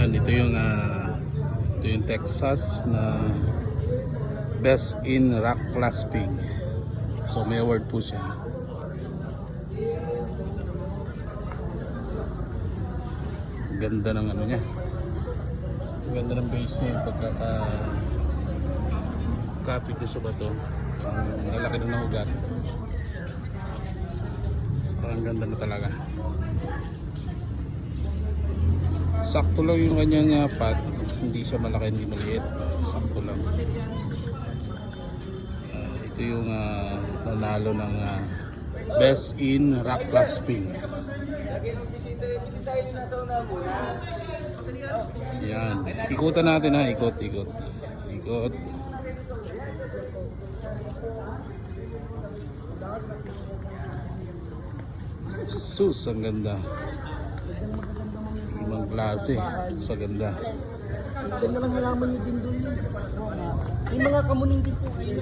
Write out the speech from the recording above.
Yan, ito yung Texas na best in rock clasping. So may award po siya. Ganda ng ano niya. Ganda ng base niya, yung kapit niya sa bato. Ang lalaki na nahugat. Ang ganda na talaga. Sakto lang yung kanyang pad. Hindi siya malaki, hindi maliit. Sakto lang. Ito yung nanalo ng best in rock clasping. Yan. Ikutan natin ha. Ikot. Sus, ang ganda. Ibang klase. Sa ganda. Ganda lang halaman nyo din doon. May mga kamuning din po kayo.